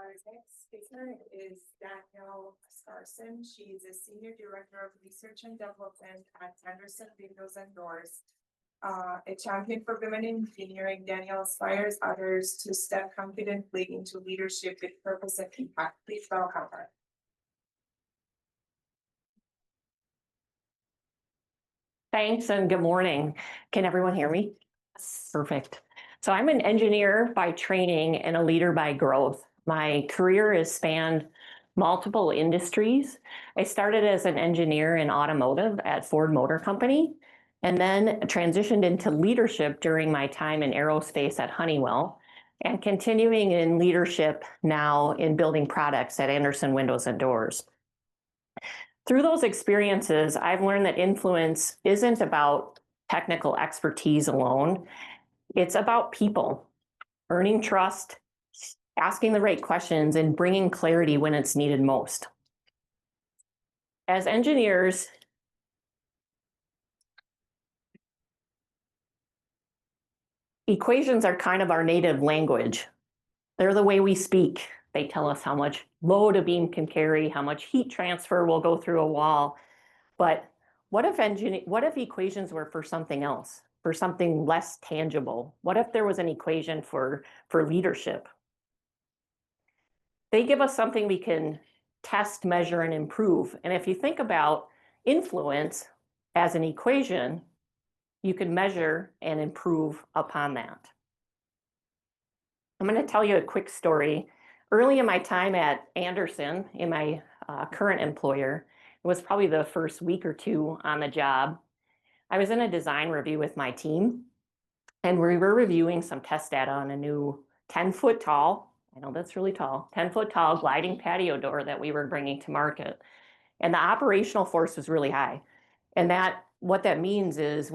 Our next speaker is Danielle Oscarson. She is a Senior Director of Research and Development at Andersen Windows Doors. A champion for women in engineering, Danielle inspires others to step confidently into leadership with purpose and impact. Please welcome her. Thanks and good morning. Can everyone hear me? Perfect. So I'm an engineer by training and a leader by growth. My career has spanned multiple industries. I started as an engineer in automotive at Ford Motor Company, and then transitioned into leadership during my time in aerospace at Honeywell, and continuing in leadership now in building products at Andersen Windows Doors. Through those experiences, I've learned that influence isn't about technical expertise alone. It's about people, earning trust, asking the right questions, and bringing clarity when it's needed most. As engineers, equations are kind of our native language. They're the way we speak. They tell us how much load a beam can carry, how much heat transfer will go through a wall. But what if equations were for something else, for something less tangible? What if there was an equation for leadership? They give us something we can test, measure, and improve. And if you think about influence as an equation, you can measure and improve upon that. I'm going to tell you a quick story. Early in my time at Andersen, in my current employer, it was probably the first week or two on the job. I was in a design review with my team, and we were reviewing some test data on a new 10-foot tall, I know that's really tall, 10-foot tall gliding patio door that we were bringing to market. And the operational force was really high. And what that means is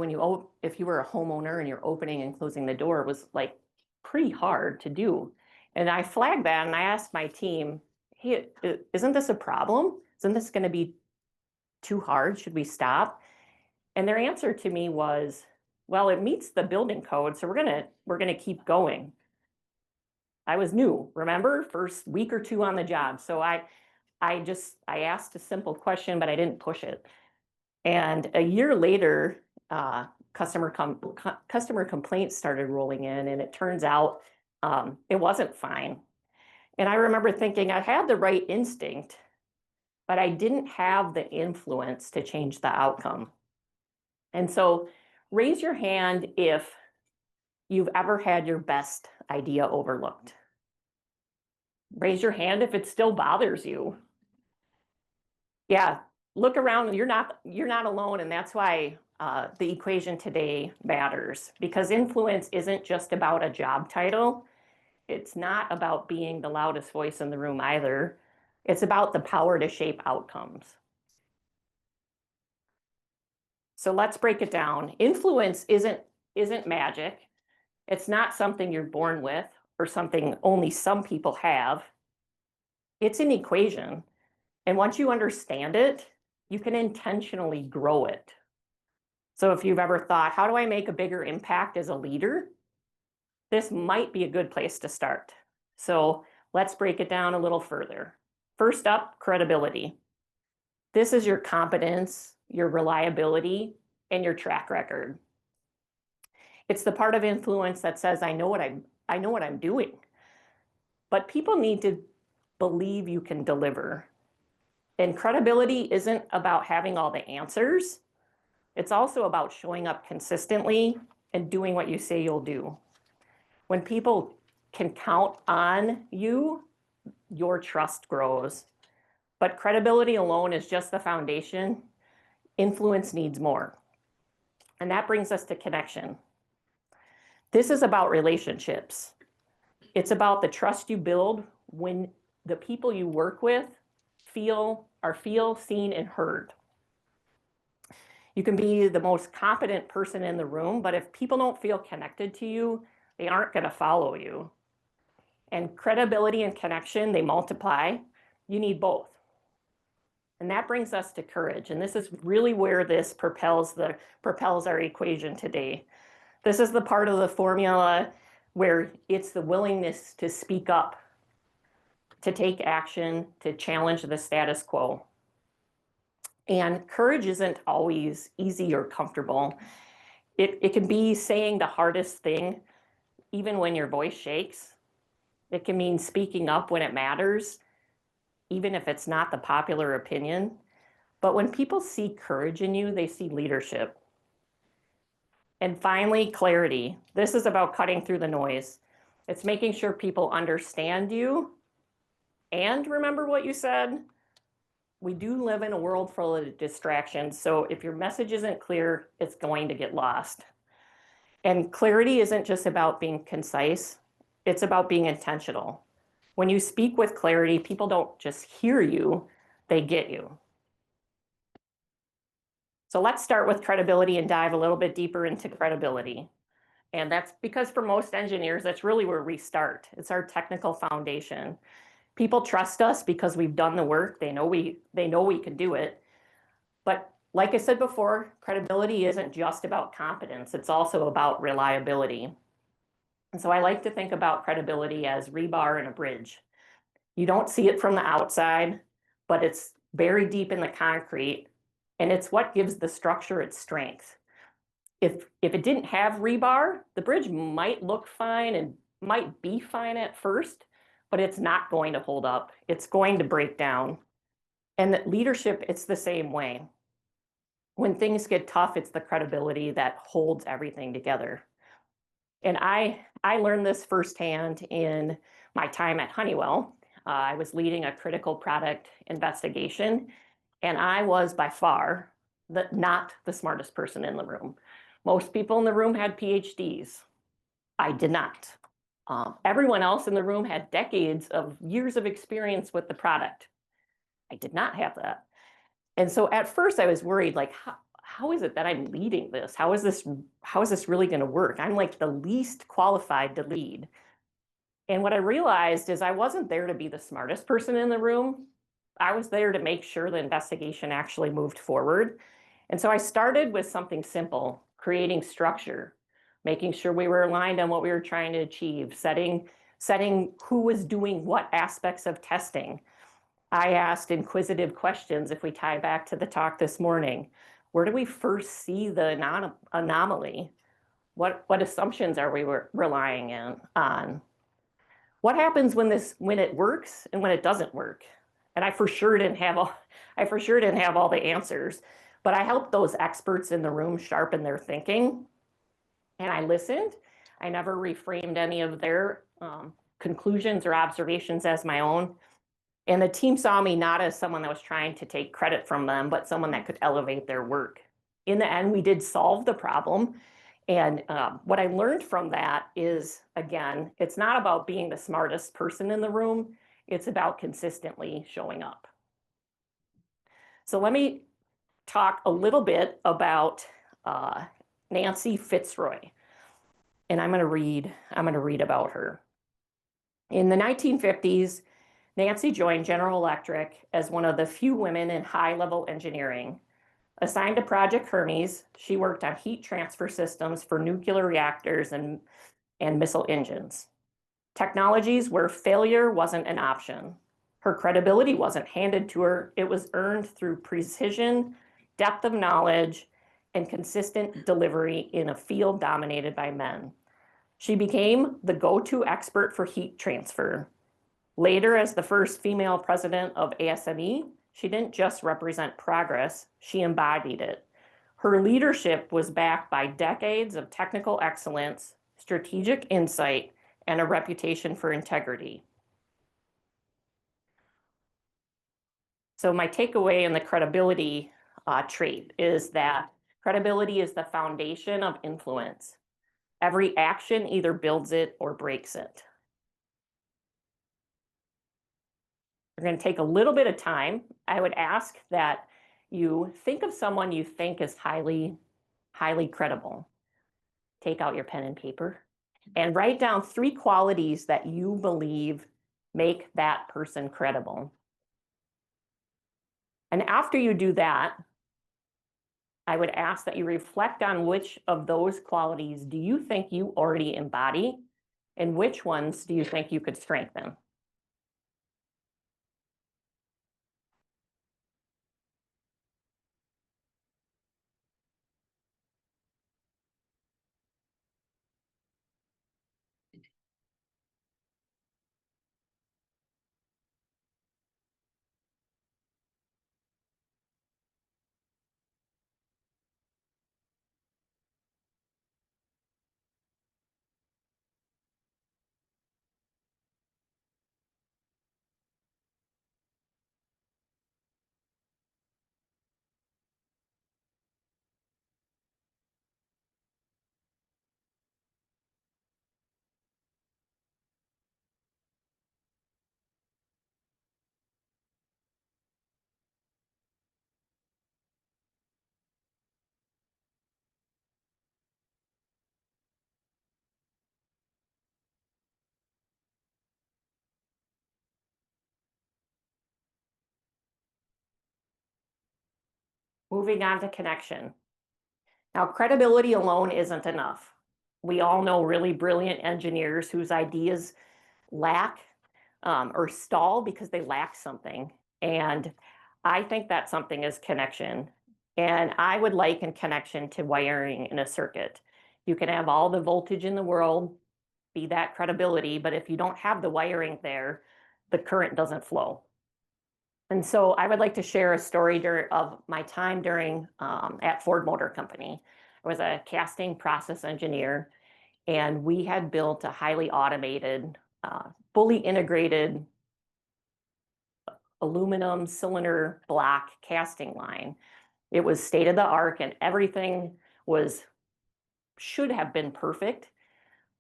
if you were a homeowner and you're opening and closing the door, it was like pretty hard to do. And I flagged that and I asked my team, hey, isn't this a problem? Isn't this going to be too hard? Should we stop? And their answer to me was, well, it meets the building code, so we're gonna keep going. I was new, remember? First week or two on the job. So I asked a simple question, but I didn't push it. And a year later, customer complaints started rolling in, and it turns out it wasn't fine. And I remember thinking I had the right instinct, but I didn't have the influence to change the outcome. And so raise your hand if you've ever had your best idea overlooked. Raise your hand if it still bothers you. Yeah, look around, you're not alone, and that's why the equation today matters, because influence isn't just about a job title. It's not about being the loudest voice in the room either. It's about the power to shape outcomes. So let's break it down. Influence isn't magic. It's not something you're born with or something only some people have. It's an equation. And once you understand it, you can intentionally grow it. So if you've ever thought, how do I make a bigger impact as a leader? This might be a good place to start. So let's break it down a little further. First up, credibility. This is your competence, your reliability, and your track record. It's the part of influence that says, I know what I'm doing. But people need to believe you can deliver. And credibility isn't about having all the answers. It's also about showing up consistently and doing what you say you'll do. When people can count on you, your trust grows. But credibility alone is just the foundation. Influence needs more. And that brings us to connection. This is about relationships. It's about the trust you build when the people you work with feel seen and heard. You can be the most competent person in the room, but if people don't feel connected to you, they aren't going to follow you. And credibility and connection, they multiply. You need both. And that brings us to courage. And this is really where this propels our equation today. This is the part of the formula where it's the willingness to speak up, to take action, to challenge the status quo. And courage isn't always easy or comfortable. It can be saying the hardest thing, even when your voice shakes. It can mean speaking up when it matters, even if it's not the popular opinion. But when people see courage in you, they see leadership. And finally, clarity. This is about cutting through the noise. It's making sure people understand you and remember what you said. We do live in a world full of distractions. So if your message isn't clear, it's going to get lost. And clarity isn't just about being concise, it's about being intentional. When you speak with clarity, people don't just hear you, they get you. So let's start with credibility and dive a little bit deeper into credibility. And that's because for most engineers, that's really where we start. It's our technical foundation. People trust us because we've done the work. They know we can do it. But like I said before, credibility isn't just about competence. It's also about reliability. And so I like to think about credibility as rebar in a bridge. You don't see it from the outside, but it's buried deep in the concrete, and it's what gives the structure its strength. If it didn't have rebar, the bridge might look fine and might be fine at first, but it's not going to hold up. It's going to break down. And that leadership, it's the same way. When things get tough, it's the credibility that holds everything together. And I learned this firsthand in my time at Honeywell. I was leading a critical product investigation, and I was by far not the smartest person in the room. Most people in the room had PhDs. I did not. Everyone else in the room had decades of years of experience with the product. I did not have that. And so at first I was worried, like, how is it that I'm leading this? How is this really going to work? I'm like the least qualified to lead. And what I realized is I wasn't there to be the smartest person in the room. I was there to make sure the investigation actually moved forward. And so I started with something simple, creating structure, making sure we were aligned on what we were trying to achieve, setting who was doing what aspects of testing. I asked inquisitive questions if we tie back to the talk this morning. Where do we first see the anomaly? What assumptions are we relying on? What happens when it works and when it doesn't work? And I for sure didn't have all the answers, but I helped those experts in the room sharpen their thinking. And I listened. I never reframed any of their conclusions or observations as my own. And the team saw me not as someone that was trying to take credit from them, but someone that could elevate their work. In the end, we did solve the problem. And what I learned from that is, again, it's not about being the smartest person in the room. It's about consistently showing up. So let me talk a little bit about Nancy Fitzroy. And I'm going to read about her. In the 1950s, Nancy joined General Electric as one of the few women in high-level engineering. Assigned to Project Hermes, she worked on heat transfer systems for nuclear reactors and missile engines. Technologies where failure wasn't an option. Her credibility wasn't handed to her, it was earned through precision, depth of knowledge, and consistent delivery in a field dominated by men. She became the go-to expert for heat transfer. Later, as the first female president of ASME, she didn't just represent progress, she embodied it. Her leadership was backed by decades of technical excellence, strategic insight, and a reputation for integrity. So my takeaway in the credibility trait is that credibility is the foundation of influence. Every action either builds it or breaks it. We're going to take a little bit of time. I would ask that you think of someone you think is highly credible. Take out your pen and paper and write down 3 qualities that you believe make that person credible. And after you do that, I would ask that you reflect on which of those qualities do you think you already embody, and which ones do you think you could strengthen? Moving on to connection. Now, credibility alone isn't enough. We all know really brilliant engineers whose ideas lack or stall because they lack something. And I think that something is connection. And I would liken connection to wiring in a circuit. You can have all the voltage in the world, be that credibility, but if you don't have the wiring there, the current doesn't flow. And so I would like to share a story of my time during at Ford Motor Company. I was a casting process engineer, and we had built a highly automated, fully integrated aluminum cylinder block casting line. It was state of the art, and everything should have been perfect.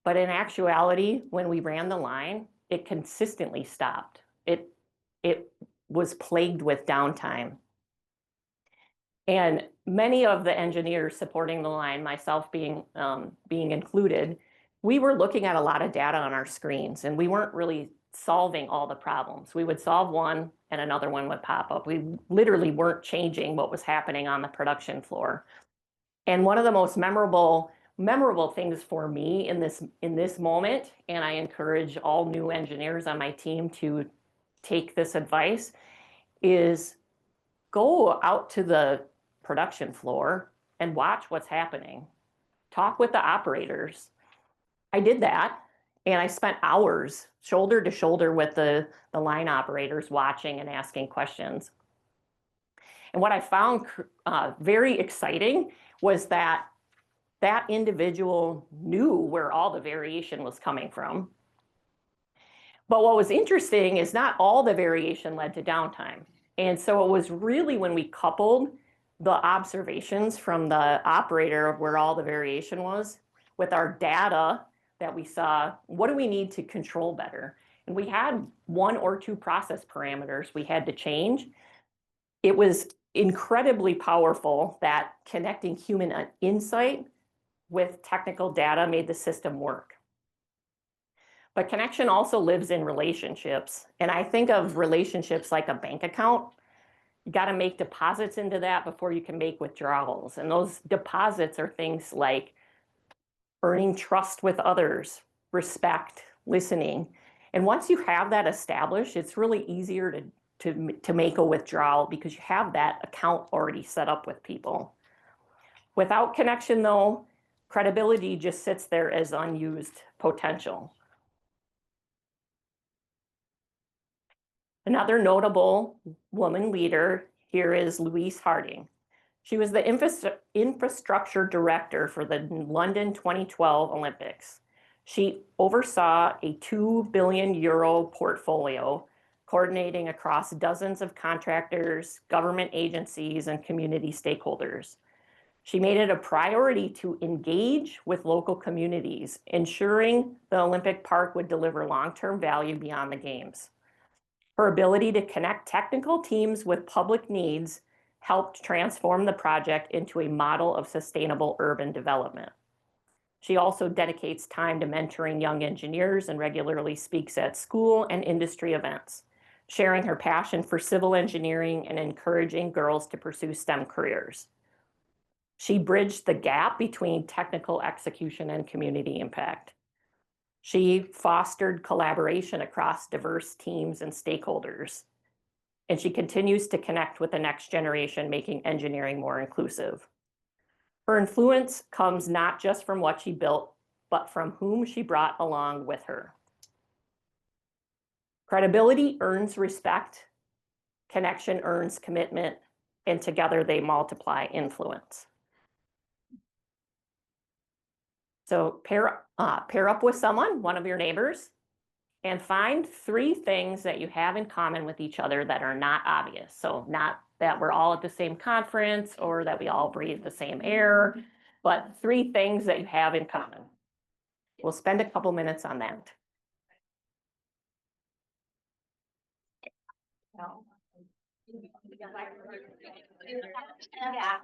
But in actuality, when we ran the line, it consistently stopped. It was plagued with downtime. And many of the engineers supporting the line, myself being included, we were looking at a lot of data on our screens, and we weren't really solving all the problems. We would solve one and another one would pop up. We literally weren't changing what was happening on the production floor. And one of the most memorable things for me in this moment, and I encourage all new engineers on my team to take this advice, is go out to the production floor and watch what's happening. Talk with the operators. I did that, and I spent hours shoulder to shoulder with the line operators watching and asking questions. And what I found very exciting was that individual knew where all the variation was coming from. But what was interesting is not all the variation led to downtime. And so it was really when we coupled the observations from the operator of where all the variation was with our data that we saw, what do we need to control better? And we had one or two process parameters we had to change. It was incredibly powerful that connecting human insight with technical data made the system work. But connection also lives in relationships. And I think of relationships like a bank account. You got to make deposits into that before you can make withdrawals. And those deposits are things like earning trust with others, respect, listening. And once you have that established, it's really easier to make a withdrawal because you have that account already set up with people. Without connection, though, credibility just sits there as unused potential. Another notable woman leader here is Louise Harding. She was the infrastructure director for the London 2012 Olympics. She oversaw a €2 billion portfolio, coordinating across dozens of contractors, government agencies, and community stakeholders. She made it a priority to engage with local communities, ensuring the Olympic Park would deliver long-term value beyond the Games. Her ability to connect technical teams with public needs helped transform the project into a model of sustainable urban development. She also dedicates time to mentoring young engineers and regularly speaks at school and industry events, sharing her passion for civil engineering and encouraging girls to pursue STEM careers. She bridged the gap between technical execution and community impact. She fostered collaboration across diverse teams and stakeholders. And she continues to connect with the next generation, making engineering more inclusive. Her influence comes not just from what she built, but from whom she brought along with her. Credibility earns respect, connection earns commitment, and together they multiply influence. So pair up with someone, one of your neighbors, and find 3 things that you have in common with each other that are not obvious. So not that we're all at the same conference or that we all breathe the same air, but 3 things that you have in common. We'll spend a couple minutes on that. Yeah.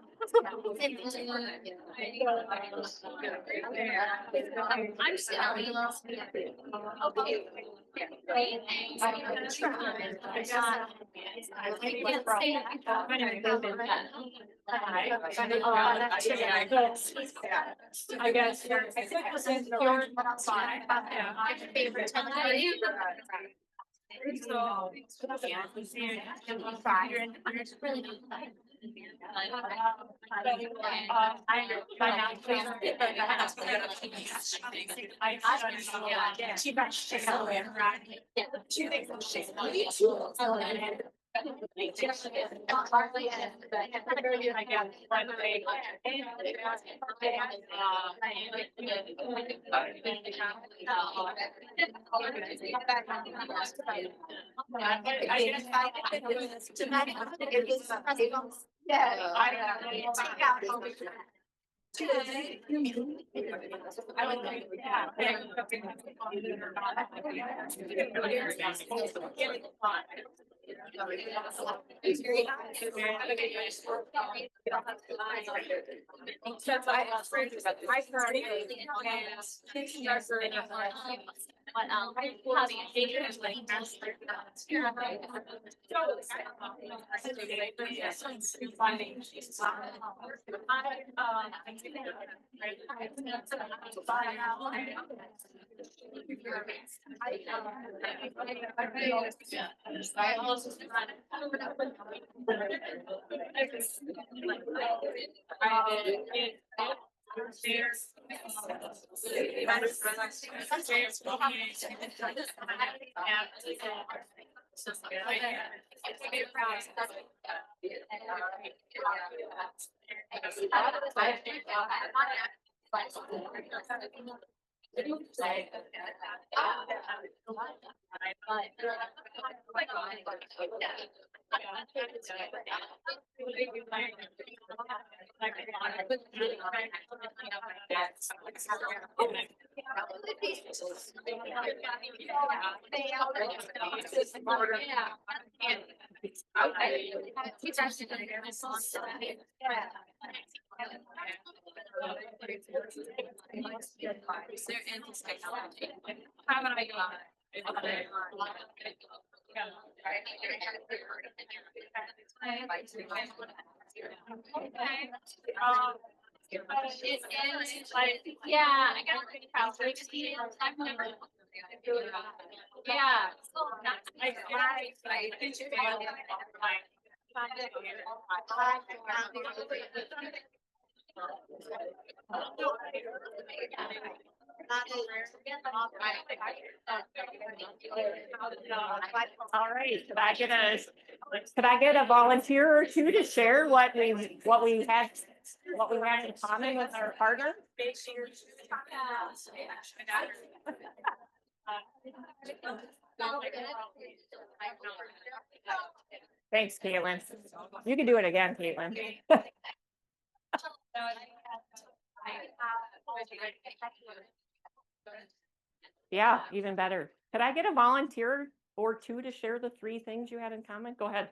I'm Sally. Okay. I guess. My favorite time. Yeah, I got pretty proud. So I just needed time. Yeah. All right, could I get a volunteer or two to share what we had in common with our partner? Thanks, Caitlin. You can do it again, Caitlin. Yeah, even better. Could I get a volunteer or two to share the three things you had in common? Go ahead.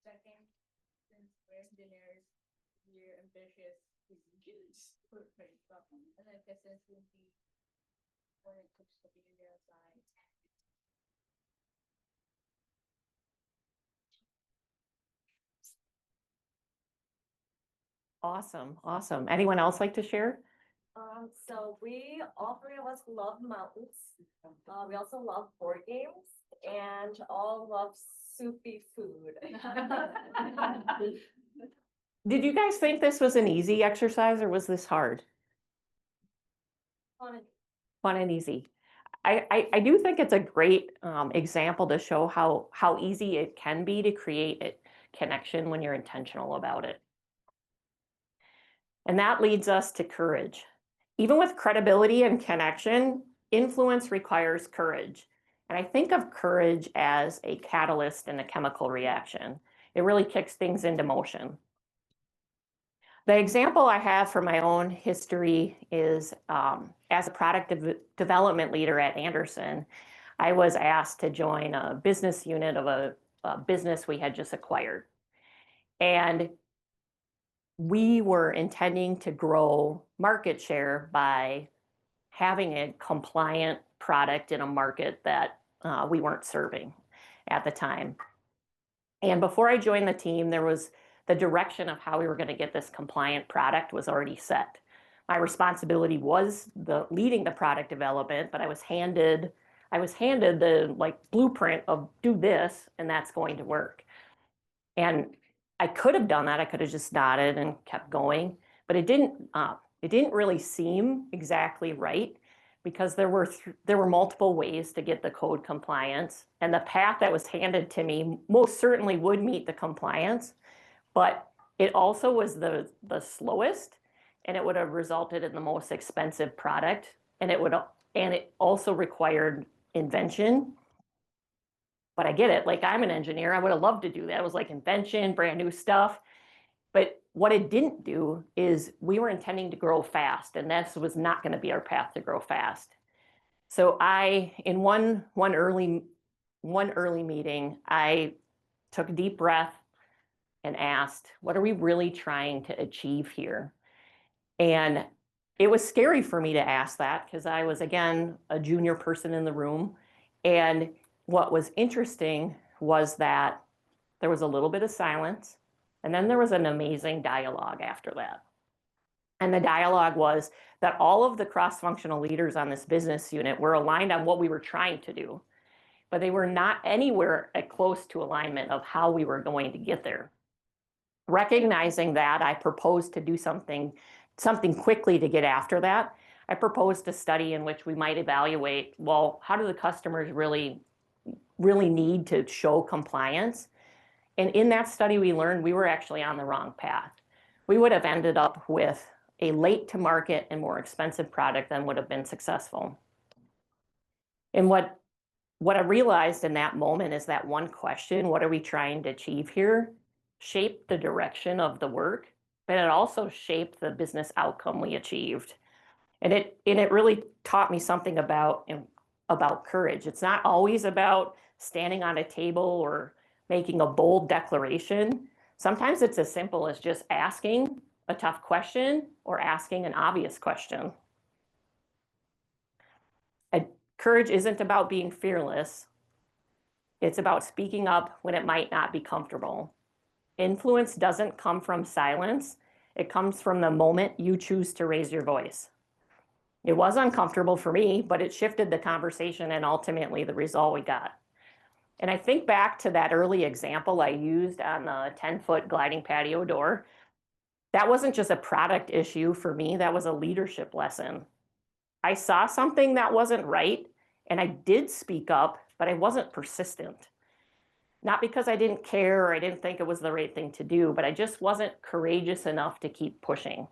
Second, since we're engineers, we're ambitious, we can put stuff on. And then consistency when it comes to being outside. Awesome, awesome. Anyone else like to share? So we, all three of us love mountains. We also love board games and all love soupy food. Did you guys think this was an easy exercise or was this hard? Fun and easy. I do think it's a great example to show how easy it can be to create a connection when you're intentional about it. And that leads us to courage. Even with credibility and connection, influence requires courage. And I think of courage as a catalyst in a chemical reaction. It really kicks things into motion. The example I have from my own history is as a product development leader at Andersen, I was asked to join a business unit of a business we had just acquired. And we were intending to grow market share by having a compliant product in a market that we weren't serving at the time. And before I joined the team, there was the direction of how we were going to get this compliant product was already set. My responsibility was leading the product development, but I was handed the blueprint of do this, and that's going to work. And I could have done that. I could have just nodded and kept going, but it didn't really seem exactly right because there were multiple ways to get the code compliance, and the path that was handed to me most certainly would meet the compliance, but it also was the slowest, and it would have resulted in the most expensive product, and it also required invention. But I get it, like I'm an engineer, I would have loved to do that. It was like invention, brand new stuff. But what it didn't do is we were intending to grow fast, and this was not going to be our path to grow fast. So in one early meeting, I took a deep breath and asked, what are we really trying to achieve here? And it was scary for me to ask that because I was, again, a junior person in the room. And what was interesting was that there was a little bit of silence, and then there was an amazing dialogue after that. And the dialogue was that all of the cross-functional leaders on this business unit were aligned on what we were trying to do, but they were not anywhere close to alignment of how we were going to get there. Recognizing that, I proposed to do something quickly to get after that. I proposed a study in which we might evaluate, well, how do the customers really need to show compliance? And in that study, we learned we were actually on the wrong path. We would have ended up with a late to market and more expensive product than would have been successful. And what I realized in that moment is that one question, what are we trying to achieve here, shaped the direction of the work, but it also shaped the business outcome we achieved. And it really taught me something about courage. It's not always about standing on a table or making a bold declaration. Sometimes it's as simple as just asking a tough question or asking an obvious question. Courage isn't about being fearless. It's about speaking up when it might not be comfortable. Influence doesn't come from silence. It comes from the moment you choose to raise your voice. It was uncomfortable for me, but it shifted the conversation and ultimately the result we got. And I think back to that early example I used on the 10-foot gliding patio door. That wasn't just a product issue for me, that was a leadership lesson. I saw something that wasn't right, and I did speak up, but I wasn't persistent. Not because I didn't care or I didn't think it was the right thing to do, but I just wasn't courageous enough to keep pushing.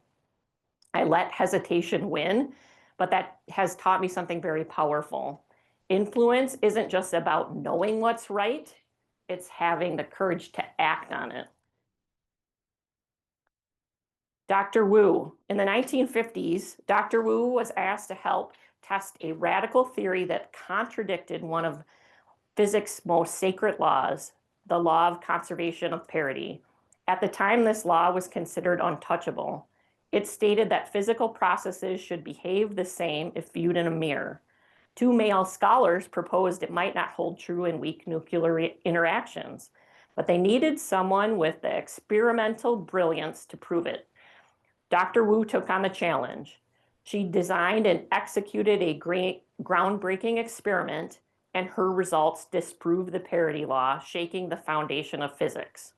I let hesitation win, but that has taught me something very powerful. Influence isn't just about knowing what's right, it's having the courage to act on it. Dr. Wu. In the 1950s, Dr. Wu was asked to help test a radical theory that contradicted one of physics' most sacred laws, the law of conservation of parity. At the time, this law was considered untouchable. It stated that physical processes should behave the same if viewed in a mirror. Two male scholars proposed it might not hold true in weak nuclear interactions, but they needed someone with the experimental brilliance to prove it. Dr. Wu took on the challenge. She designed and executed a groundbreaking experiment, and her results disproved the parity law, shaking the foundation of physics.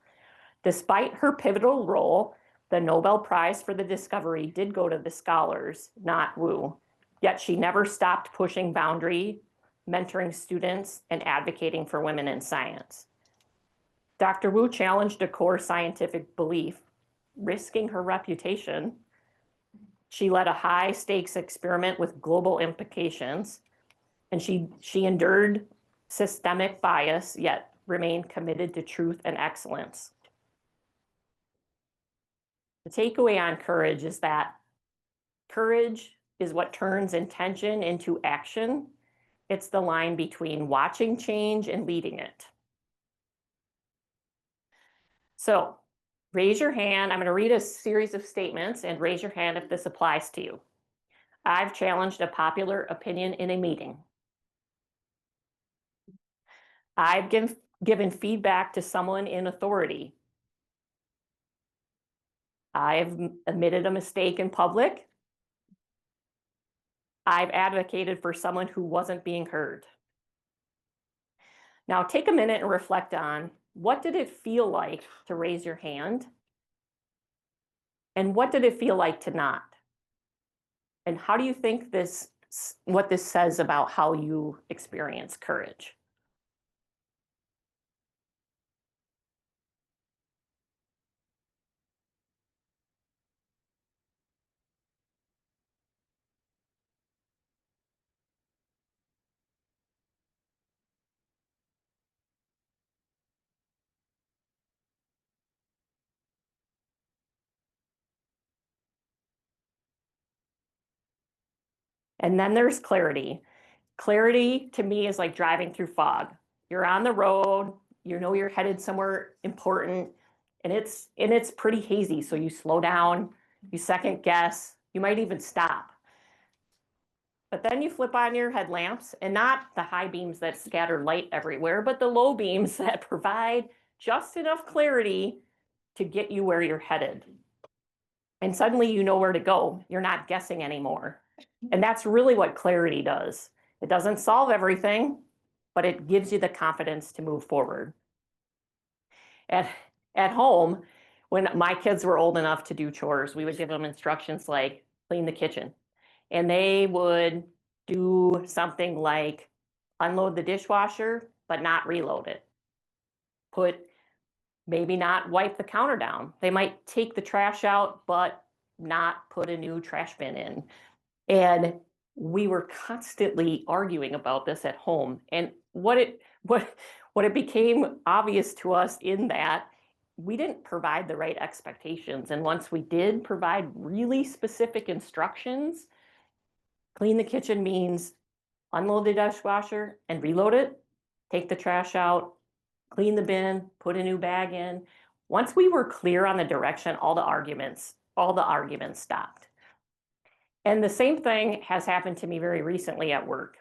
Despite her pivotal role, the Nobel Prize for the discovery did go to the scholars, not Wu. Yet she never stopped pushing boundary, mentoring students, and advocating for women in science. Dr. Wu challenged a core scientific belief, risking her reputation. She led a high-stakes experiment with global implications, and she endured systemic bias, yet remained committed to truth and excellence. The takeaway on courage is that courage is what turns intention into action. It's the line between watching change and leading it. So raise your hand. I'm going to read a series of statements and raise your hand if this applies to you. I've challenged a popular opinion in a meeting. I've given feedback to someone in authority. I've admitted a mistake in public. I've advocated for someone who wasn't being heard. Now take a minute and reflect on, what did it feel like to raise your hand? And what did it feel like to not? And how do you think what this says about how you experience courage? And then there's clarity. Clarity to me is like driving through fog. You're on the road, you know you're headed somewhere important, and it's pretty hazy. So you slow down, you second guess, you might even stop. But then you flip on your headlamps, and not the high beams that scatter light everywhere, but the low beams that provide just enough clarity to get you where you're headed. And suddenly you know where to go. You're not guessing anymore. And that's really what clarity does. It doesn't solve everything, but it gives you the confidence to move forward. At home, when my kids were old enough to do chores, we would give them instructions like clean the kitchen. And they would do something like unload the dishwasher, but not reload it. Maybe not wipe the counter down. They might take the trash out, but not put a new trash bin in. And we were constantly arguing about this at home. And what it became obvious to us in that we didn't provide the right expectations. And once we did provide really specific instructions, clean the kitchen means unload the dishwasher and reload it, take the trash out, clean the bin, put a new bag in. Once we were clear on the direction, all the arguments stopped. And the same thing has happened to me very recently at work.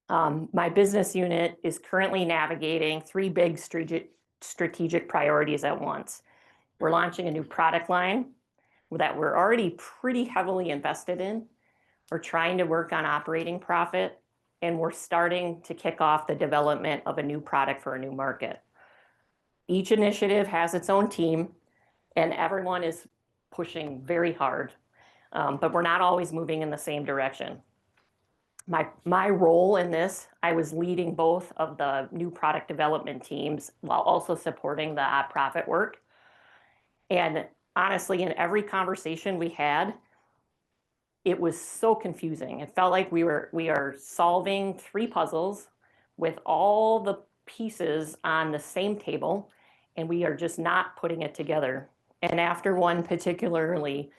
My business unit is currently navigating 3 big strategic priorities at once. We're launching a new product line that we're already pretty heavily invested in. We're trying to work on operating profit, and we're starting to kick off the development of a new product for a new market. Each initiative has its own team, and everyone is pushing very hard, but we're not always moving in the same direction. My role in this, I was leading both of the new product development teams while also supporting the profit work. And honestly, in every conversation we had, it was so confusing. It felt like we are solving 3 puzzles with all the pieces on the same table, and we are just not putting it together. And after one particularly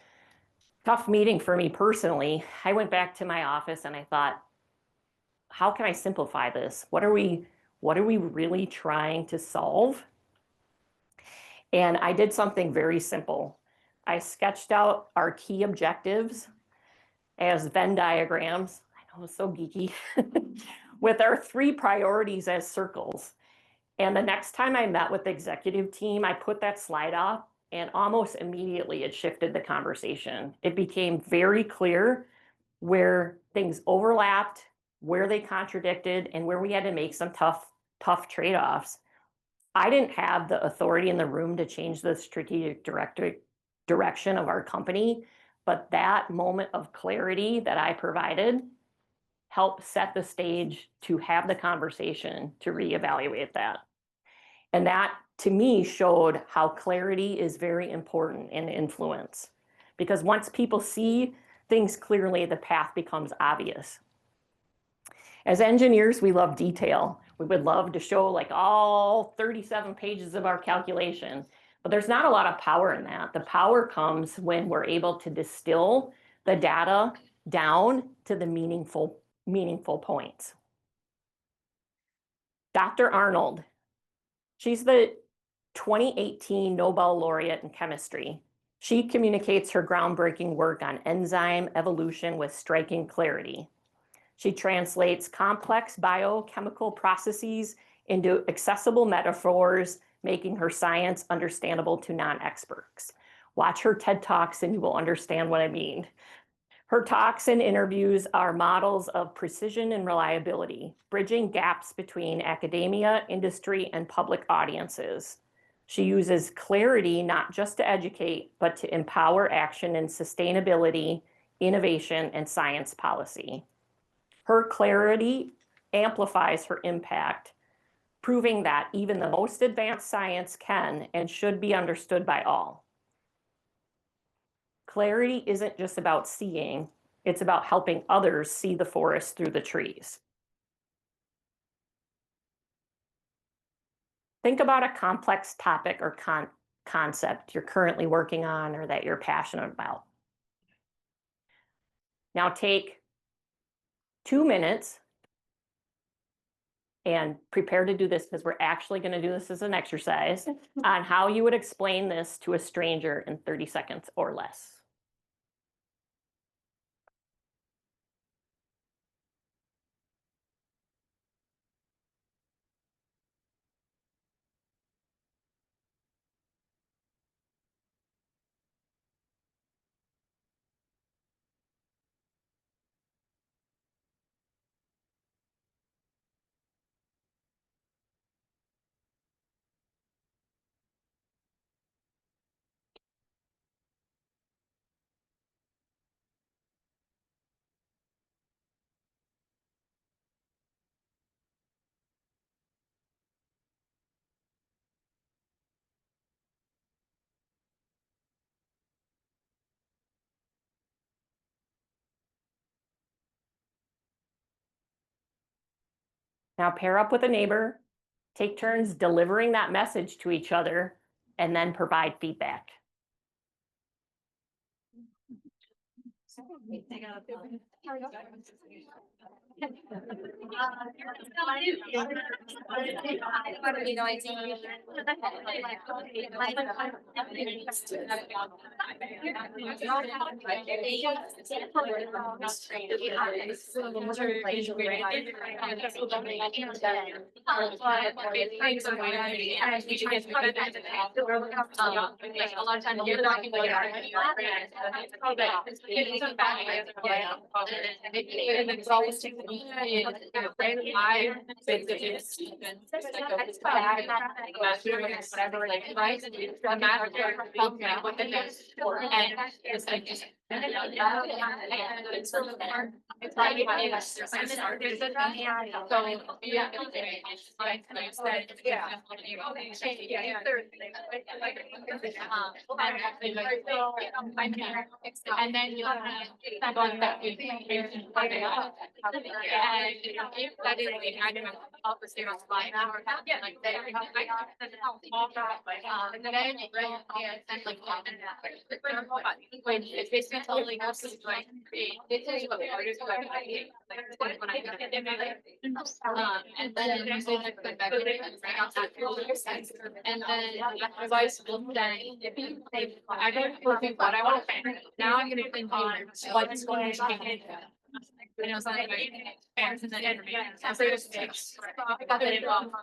tough meeting for me personally, I went back to my office and I thought, how can I simplify this? What are we really trying to solve? And I did something very simple. I sketched out our key objectives as Venn diagrams. I know, it's so geeky. With our 3 priorities as circles. And the next time I met with the executive team, I put that slide up, and almost immediately it shifted the conversation. It became very clear where things overlapped, where they contradicted, and where we had to make some tough trade-offs. I didn't have the authority in the room to change the strategic direction of our company, but that moment of clarity that I provided helped set the stage to have the conversation to reevaluate that. And that, to me, showed how clarity is very important in influence. Because once people see things clearly, the path becomes obvious. As engineers, we love detail. We would love to show like all 37 pages of our calculation, But there's not a lot of power in that. The power comes when we're able to distill the data down to the meaningful points. Dr. Arnold, she's the 2018 Nobel laureate in chemistry. She communicates her groundbreaking work on enzyme evolution with striking clarity. She translates complex biochemical processes into accessible metaphors, making her science understandable to non-experts. Watch her TED Talks and you will understand what I mean. Her talks and interviews are models of precision and reliability, bridging gaps between academia, industry, and public audiences. She uses clarity not just to educate, but to empower action in sustainability, innovation, and science policy. Her clarity amplifies her impact, proving that even the most advanced science can and should be understood by all. Clarity isn't just about seeing, it's about helping others see the forest through the trees. Think about a complex topic or concept you're currently working on or that you're passionate about. Now take 2 minutes and prepare to do this because we're actually going to do this as an exercise on how you would explain this to a stranger in 30 seconds or less. Now pair up with a neighbor, take turns delivering that message to each other, and then provide feedback. And it's always taking me whatever, like, right? No matter what the next for, and it's like just. It's like, yeah. And then you have that communication. And that is like, I don't know, help us here on slide now or yeah, like they and then when it's basically totally like create this is what orders what I need like when I get in and then you say like back and then advice will then I don't think what I want to say. Now I'm gonna think on what's going to be you know, something like fans and then interview. And so it's I got that involved.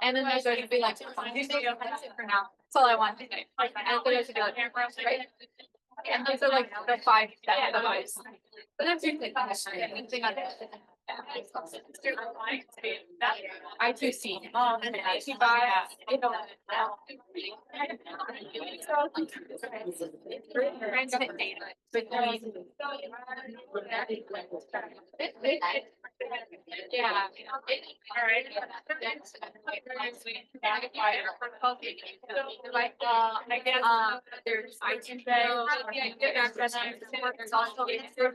And then there's going to be like, for now. That's all I want to say. And then there's going to be like, right? And those are like the 5 steps of advice. But that's usually anything on it. I2C. And I2 you know. Yeah. All right. I guess there's there's also material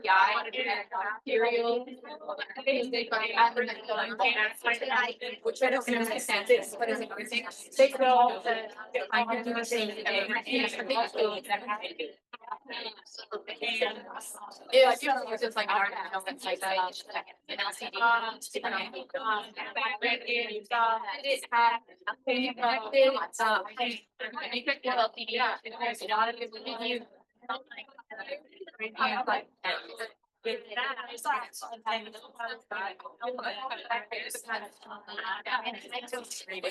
Which I don't know make sense, but it's everything. They go, I can do the same thing. Yeah, it's just like art, it's like an LCD. If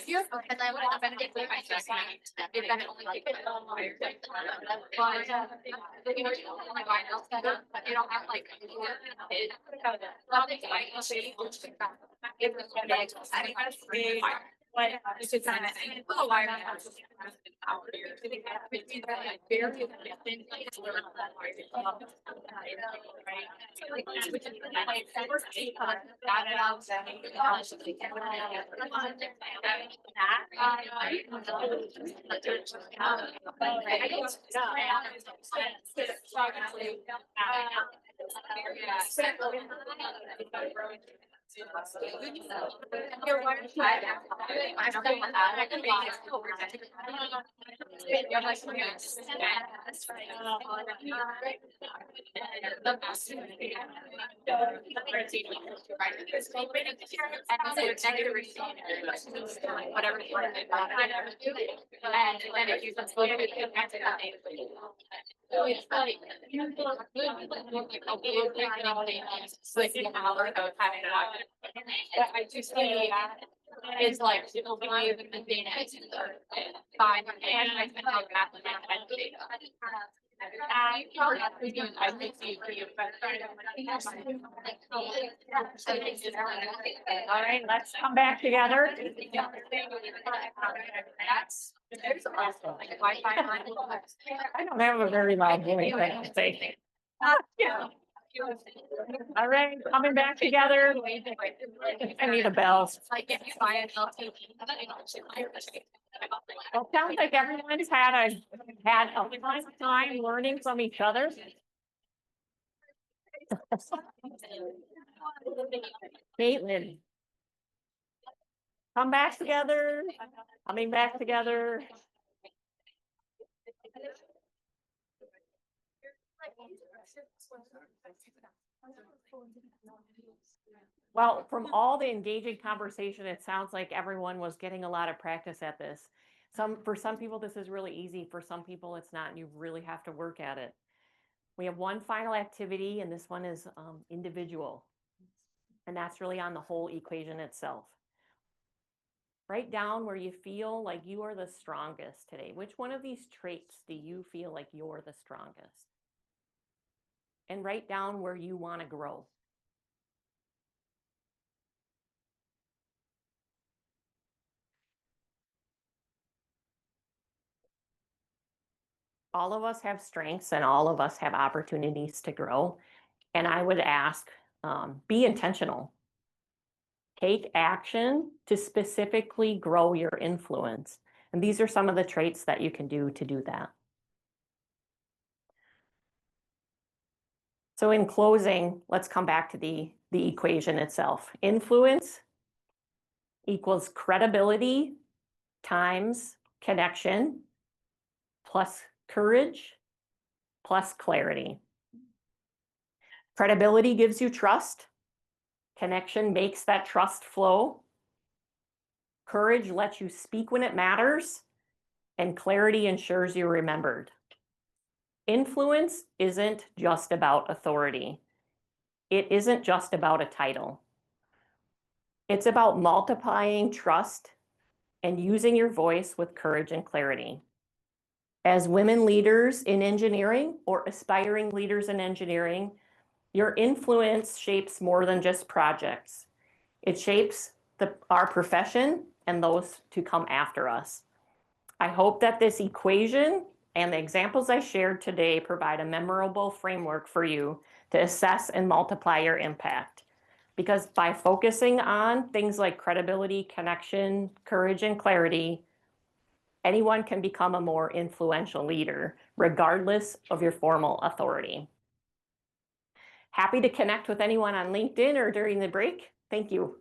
you're, and I would have been if then it only like. But you know, like I know, but you don't have like. It's just kind of, oh, why? Whatever. And then if you just go to it, so it's like, like an hour of having I do see is like people believe in the data is fine and I think like that data. All right, let's come back together. I don't have a very loud voice, I can say. All right, coming back together. I need a bell. Like if you buy an LTV. Well, it sounds like everyone's had a fun time learning from each other. Caitlin. Come back together, coming back together. Well, from all the engaging conversation, it sounds like everyone was getting a lot of practice at this. For some people, this is really easy. For some people, it's not, and you really have to work at it. We have one final activity, and this one is individual. And that's really on the whole equation itself. Write down where you feel like you are the strongest today. Which one of these traits do you feel like you're the strongest? And write down where you want to grow. All of us have strengths and all of us have opportunities to grow. And I would ask, be intentional. Take action to specifically grow your influence. And these are some of the traits that you can do to do that. So in closing, let's come back to the equation itself. Influence equals credibility times connection plus courage plus clarity. Credibility gives you trust. Connection makes that trust flow. Courage lets you speak when it matters. And clarity ensures you're remembered. Influence isn't just about authority. It isn't just about a title. It's about multiplying trust and using your voice with courage and clarity. As women leaders in engineering or aspiring leaders in engineering, your influence shapes more than just projects. It shapes our profession and those to come after us. I hope that this equation and the examples I shared today provide a memorable framework for you to assess and multiply your impact. Because by focusing on things like credibility, connection, courage, and clarity, anyone can become a more influential leader, regardless of your formal authority. Happy to connect with anyone on LinkedIn or during the break. Thank you.